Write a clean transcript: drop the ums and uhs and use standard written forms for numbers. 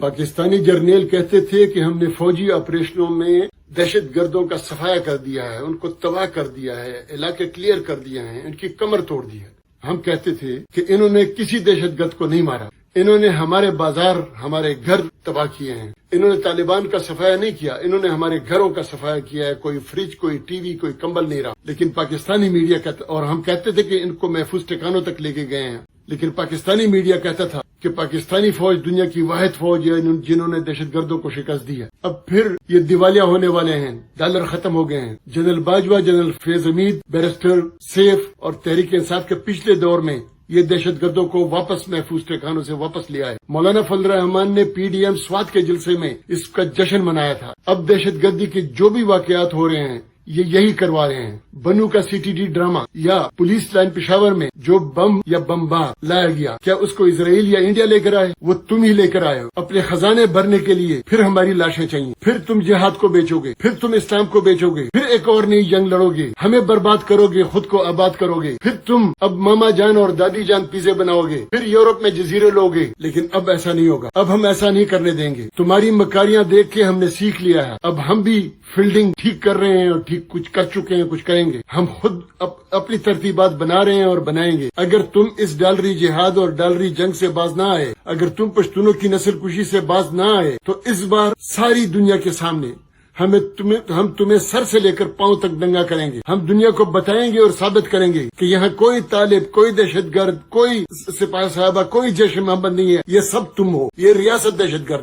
پاکستانی جرنیل کہتے تھے کہ ہم نے فوجی آپریشنوں میں دہشت گردوں کا صفایا کر دیا ہے، ان کو تباہ کر دیا ہے، علاقے کلیئر کر دیا ہے، ان کی کمر توڑ دی ہے۔ ہم کہتے تھے کہ انہوں نے کسی دہشت گرد کو نہیں مارا، انہوں نے ہمارے بازار، ہمارے گھر تباہ کیے ہیں۔ انہوں نے طالبان کا صفایا نہیں کیا، انہوں نے ہمارے گھروں کا صفایا کیا ہے۔ کوئی فریج، کوئی ٹی وی، کوئی کمبل نہیں رہا۔ لیکن پاکستانی میڈیا کہتا، اور ہم کہتے تھے کہ ان کو محفوظ ٹھکانوں تک لے کے گئے ہیں، لیکن پاکستانی میڈیا کہتا تھا کہ پاکستانی فوج دنیا کی واحد فوج ہے جنہوں نے دہشت گردوں کو شکست دی ہے۔ اب پھر یہ دیوالیہ ہونے والے ہیں، ڈالر ختم ہو گئے ہیں۔ جنرل باجوہ، جنرل فیض حمید، بیرسٹر سیف اور تحریک انصاف کے پچھلے دور میں یہ دہشت گردوں کو واپس محفوظ ٹھکانوں سے واپس لیا ہے۔ مولانا فضل الرحمان نے پی ڈی ایم سوات کے جلسے میں اس کا جشن منایا تھا۔ اب دہشت گردی کے جو بھی واقعات ہو رہے ہیں یہ یہی کروا رہے ہیں۔ بنو کا سی ٹی ڈی ڈرامہ یا پولیس لائن پشاور میں جو بم یا بمبار لایا گیا، کیا اس کو اسرائیل یا انڈیا لے کر آئے؟ وہ تم ہی لے کر آئے ہو اپنے خزانے بھرنے کے لیے۔ پھر ہماری لاشیں چاہیے، پھر تم جہاد کو بیچو گے، پھر تم اسلام کو بیچو گے، پھر ایک اور نئی جنگ لڑو گے، ہمیں برباد کرو گے، خود کو آباد کرو گے، پھر تم اب ماما جان اور دادی جان پیزے بناؤ گے، پھر یورپ میں جزیرے لو گے۔ لیکن اب ایسا نہیں ہوگا، اب ہم ایسا نہیں کرنے دیں گے۔ تمہاری مکاریاں دیکھ کے ہم نے سیکھ لیا ہے، اب ہم بھی فیلڈنگ ٹھیک کر رہے ہیں اور ٹھیک کچھ کر چکے ہیں، کچھ کریں گے۔ ہم خود اپنی ترتیبات بنا رہے ہیں اور بنائیں گے۔ اگر تم اس ڈالری جہاد اور ڈالری جنگ سے باز نہ آئے، اگر تم پشتونوں کی نسل کشی سے باز نہ آئے، تو اس بار ساری دنیا کے سامنے ہم تمہیں سر سے لے کر پاؤں تک ننگا کریں گے۔ ہم دنیا کو بتائیں گے اور ثابت کریں گے کہ یہاں کوئی طالب، کوئی دہشت گرد، کوئی سپاہ صحابہ، کوئی جیش محمد نہیں ہے، یہ سب تم ہو، یہ ریاست دہشت گرد ہے۔